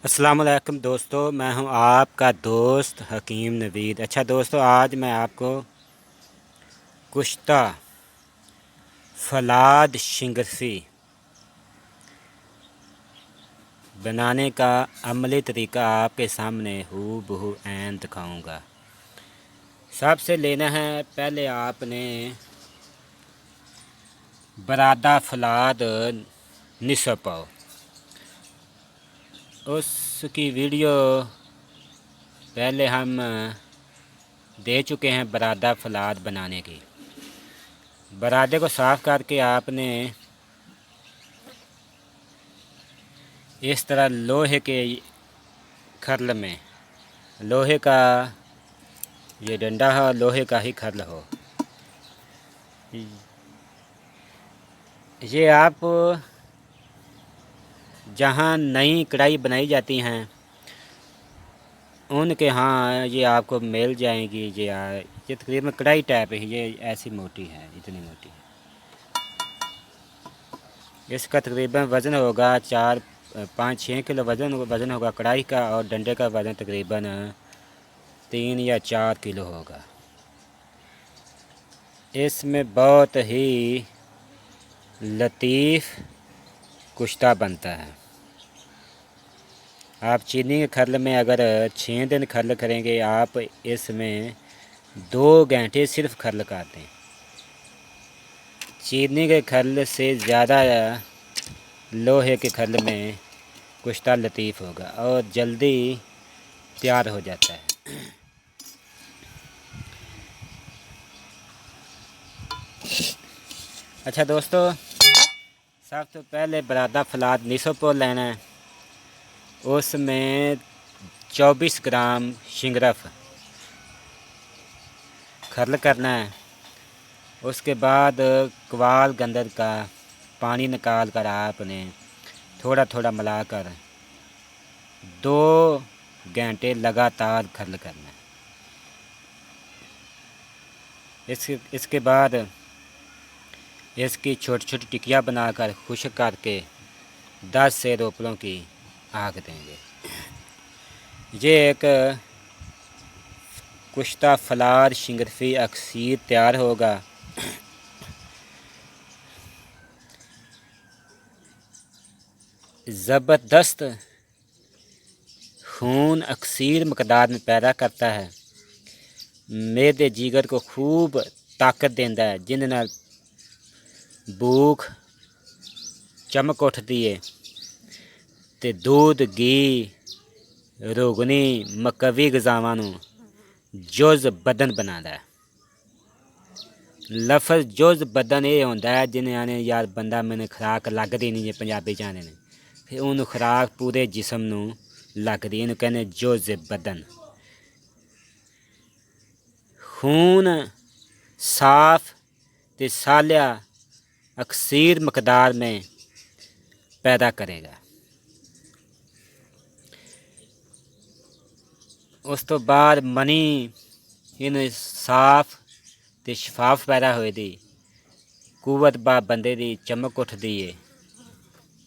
अस्सलाम वालेकुम दोस्तों, मैं हूं आपका दोस्त हकीम नवीद। अच्छा दोस्तों, आज मैं आपको कुश्ता फलाद शिंगरफी बनाने का अमली तरीका आपके सामने हूबहू ऐन दिखाऊंगा। सबसे लेना है, पहले आपने बरादा फलाद निसफ पाओ। उसकी वीडियो पहले हम दे चुके हैं बरादा फलाद बनाने की। बरादे को साफ़ करके आपने इस तरह लोहे के खरल में, लोहे का ये डंडा हो, लोहे का ही खरल हो। ये आप जहाँ नई कढ़ाई बनाई जाती हैं उनके यहाँ ये आपको मिल जाएंगी। ये तकरीबन कढ़ाई टाइप है, ये ऐसी मोटी है, इतनी मोटी है। इसका तकरीबन वज़न होगा 4-5-6 किलो वज़न होगा कढ़ाई का, और डंडे का वज़न तकरीबन 3 या 4 किलो होगा। इसमें बहुत ही लतीफ़ कुश्ता बनता है। आप चीनी के खरल में अगर 6 दिन खरल करेंगे, आप इसमें 2 घंटे सिर्फ खरल काटें। चीनी के खरल से ज़्यादा लोहे के खरल में कुश्ता लतीफ़ होगा और जल्दी तैयार हो जाता है। अच्छा दोस्तों, सबसे पहले बरादा फलाद निसफ लेना है। उसमें 24 ग्राम शिंगरफ खरल करना है। उसके बाद कवाल गंदर का पानी निकाल कर आपने थोड़ा थोड़ा मिलाकर 2 घंटे लगातार खरल करना है। इसके बाद इसकी छोटी छोटी टिकिया बनाकर खुश्क करके 10 से रोपलों की आग देंगे। ये एक कुश्ता फलाद शिंगरफी अक्सीर तैयार होगा। ज़बरदस्त खून अक्सीर मकदार में पैदा करता है। मेदे जिगर को खूब ताकत देता है, जिन्हें नाल भूख चमक उठती है। ते दूध घी रोगनी मकवी गज़ावां नूं जुज़ बदन बनाता है। लफज जुज़ बदन ये होंदा है, जिन्हें आने यार बंदा मैंने खुराक लगदी नहीं, पंजाबी च आने ने फिर उन्होंने खुराक पूरे जिसम नूं लगदी, इन्हूं कहने जुज़ बदन। खून साफ ते सालिया अक्सीर मकदार में पैदा करेगा। उस तो बाद मनी इन साफ ते शफाफ पैदा होए दी, कुवत बा बंदे दी चमक उठदी है।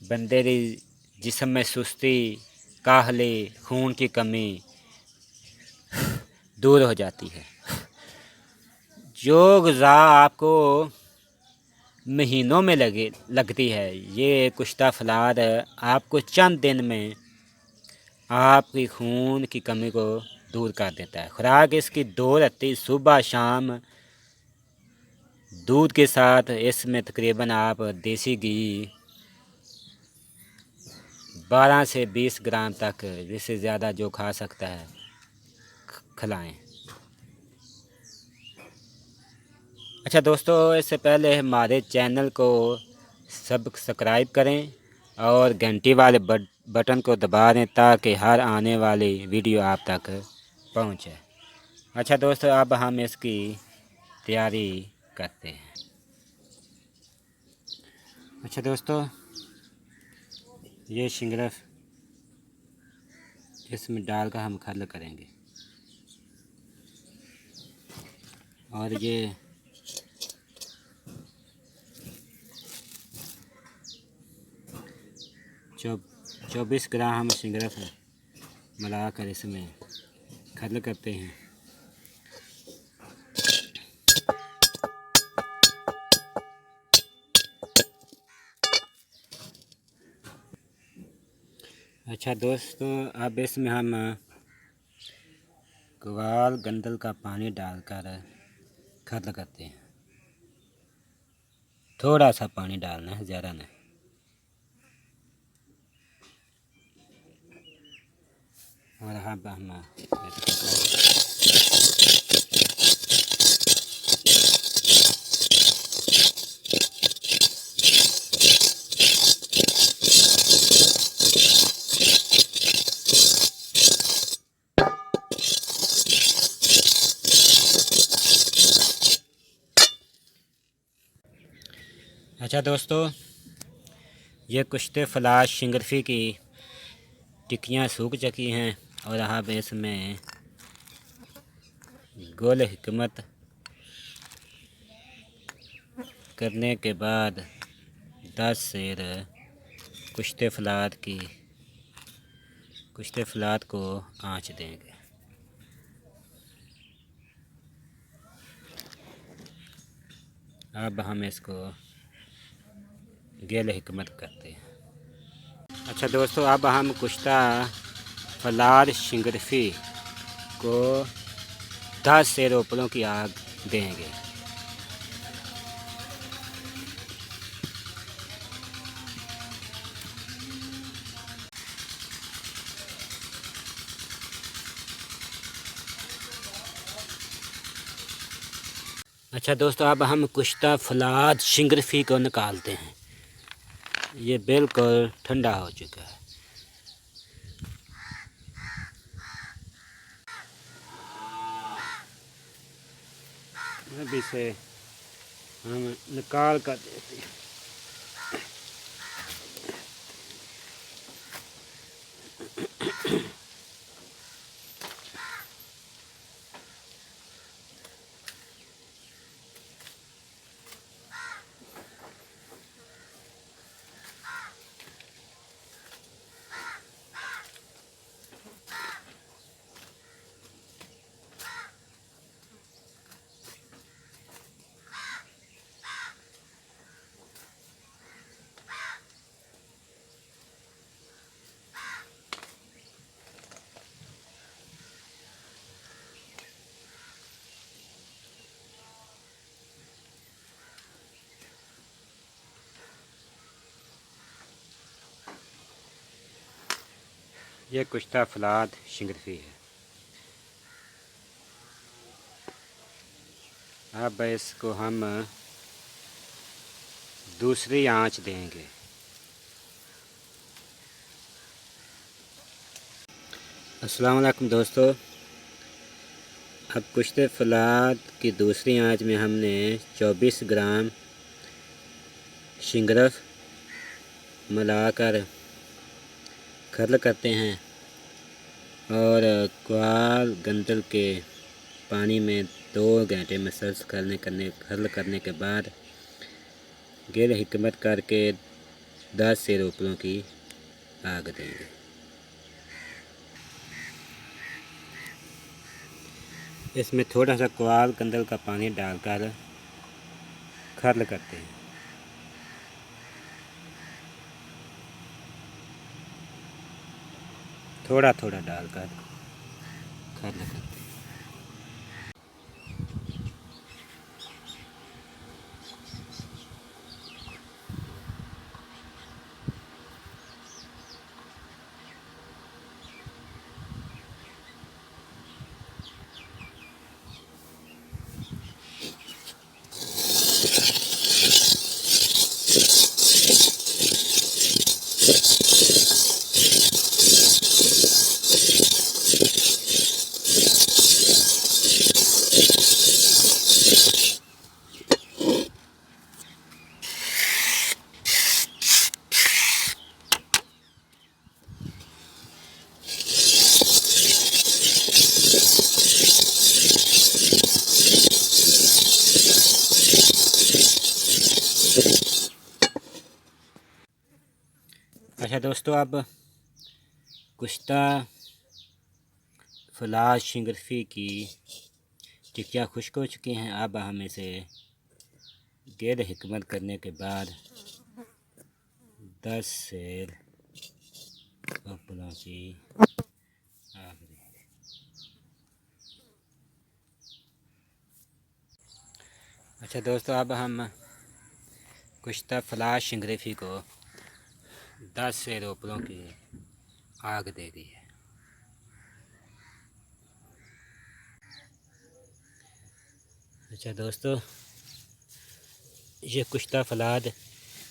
बंदे दी जिसम में सुस्ती, काहली, खून की कमी दूर हो जाती है। जो ग़िज़ा आपको महीनों में लगती है, ये कुश्ता फलाद आपको चंद दिन में आपकी खून की कमी को दूर कर देता है। खुराक इसकी 2 रहती, सुबह शाम दूध के साथ। इसमें तकरीबन आप देसी घी 12 से 20 ग्राम तक, जिससे ज़्यादा जो खा सकता है खिलाएं। अच्छा दोस्तों, इससे पहले हमारे चैनल को सब्सक्राइब करें और घंटी वाले बटन को दबा दें, ताकि हर आने वाली वीडियो आप तक पहुंचे। अच्छा दोस्तों, अब हम इसकी तैयारी करते हैं। अच्छा दोस्तों, ये शिंगरफ इसमें डालकर हम खरल करेंगे, और ये 24 ग्राम हम शिंगरफ मिलाकर इसमें खत्म करते हैं। अच्छा दोस्तों, अब इसमें हम ग्वाल गंदल का पानी डालकर खत्म करते हैं। थोड़ा सा पानी डालना है, ज़्यादा नहीं। और अब हम अच्छा दोस्तों, ये कुश्ते फलाश शिंगरफी की टिक्कियाँ सूख चुकी हैं और अब इसमें गुल हिकमत करने के बाद 10 सेर कुश्ते फलाद को आँच देंगे। अब हम इसको गेल हिकमत करते हैं। अच्छा दोस्तों, अब हम कुश्ता फलाद शिंगरफी को 10 सेर ऊपरों की आग देंगे। अच्छा दोस्तों, अब हम कुश्ता फलाद शिंगरफी को निकालते हैं। ये बिल्कुल ठंडा हो चुका है। अब इसे हम निकाल कर देते हैं। ये कुश्ता फलाद शिंगरफी है। अब इसको हम दूसरी आंच देंगे। अस्सलाम वालेकुम दोस्तों, अब कुश्ते फलाद की दूसरी आंच में हमने 24 ग्राम शिंगरफ मिलाकर खत्म करते हैं और ग्वाल गंदल के पानी में 2 घंटे मसल्स खत्म करने के बाद गेल हिकमत करके 10 से ऊपरों की आग देंगे। इसमें थोड़ा सा ग्वाल गंदल का पानी डालकर खत्म करते हैं। थोड़ा थोड़ा डालकर खत्म करते हैं। अच्छा दोस्तों, अब कुश्ता फलाद शिंगरफी की टिक्कियाँ खुश्क हो चुकी हैं। अब हम इसे गेर हिकमत करने के बाद 10 सेर उपलों की आग देंगे। अच्छा दोस्तों, अब हम कुश्ता फलाद शिंगरफी को 10 सेर उपलों की आग दे दी है। अच्छा दोस्तों, ये कुश्ता फलाद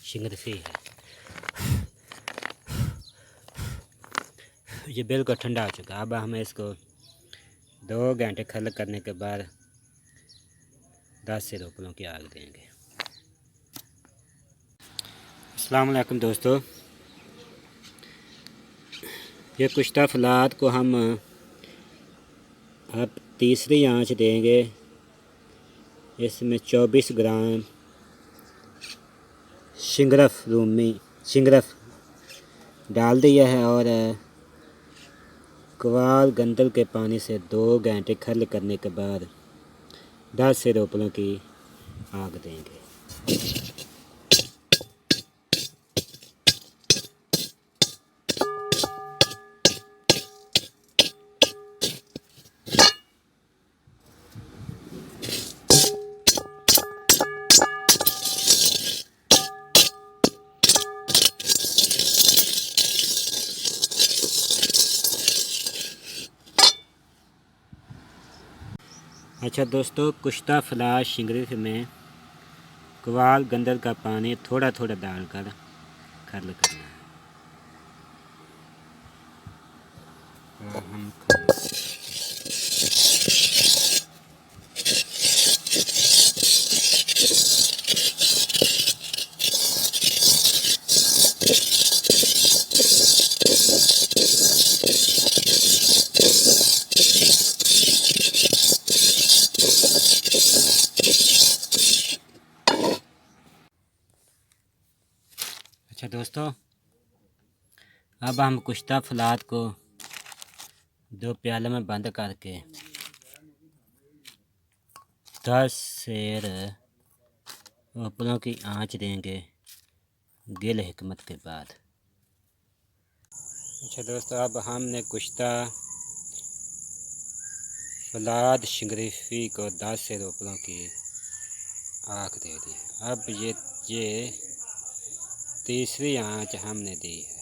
शिंगरफी है। ये बिल्कुल ठंडा हो चुका है। अब हम इसको 2 घंटे खल करने के बाद 10 से रोपलों की आग देंगे। अस्सलाम वालेकुम दोस्तों, ये कुश्ता फलाद को हम अब तीसरी आंच देंगे। इसमें 24 ग्राम शिंगरफ डाल दिया है और कवाल गंदल के पानी से 2 घंटे खल करने के बाद 10 से रोपलों की आग देंगे। अच्छा दोस्तों, कुश्ता फलाद शिंगरफी में कवाल गंदल का पानी थोड़ा थोड़ा डालकर खल करना है। हम अच्छा दोस्तों, अब हम कुश्ता फलाद को 2 प्यालों में बंद करके 10 सेर उपलों की आंच देंगे गिल हिकमत के बाद। अच्छा दोस्तों, अब हमने कुश्ता फलाद शिंगरफी को 10 सेर उपलों की आग दे दी। अब ये तीसरी आंच हमने दी है।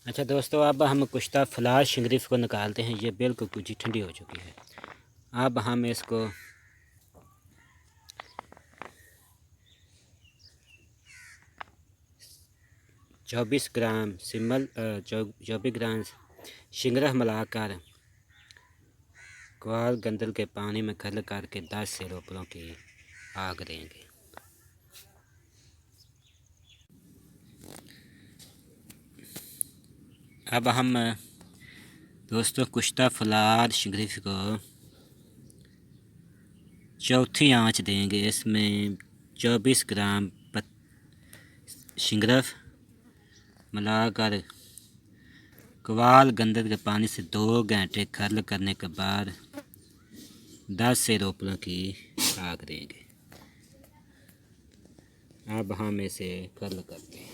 अच्छा दोस्तों, अब हम कुश्ता फलाद शिंगरफी को निकालते हैं। ये बिल्कुल कुछ ठंडी हो चुकी है। अब हम इसको चौबीस ग्राम शिंगरफ मिलाकर कवाल गंदल के पानी में खल करके 10 से रोपलों की आग देंगे। अब हम दोस्तों कुश्ता फलाद शिंगरफी को चौथी आंच देंगे। इसमें 24 ग्राम शिंगरफ मिलाकर कवाल गंदल के पानी से 2 घंटे खल करने के बाद 10 से रोपलों की आग देंगे। अब हम इसे खल करते हैं।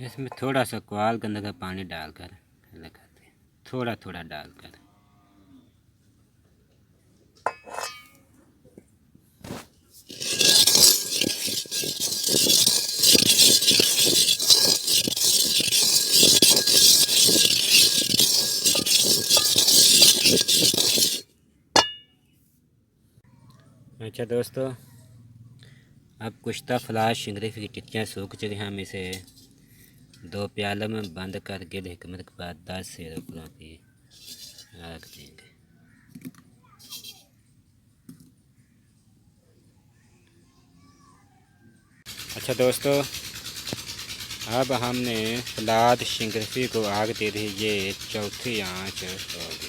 इसमें थोड़ा सा कवाल गंदल का पानी डालकर लगाते हैं, थोड़ा थोड़ा डालकर। अच्छा दोस्तों, अब कुश्ता फलाद शिंगरिफ की टिक्कियाँ सूख चुकी हैं। हम इसे 2 प्यालों में बंद कर गिल हिकमत के बाद 10 से रुपयों की रख देंगे। अच्छा दोस्तों, अब हमने फलाद शिंगरिफी को आग दे दी। ये चौथी आंच होगी।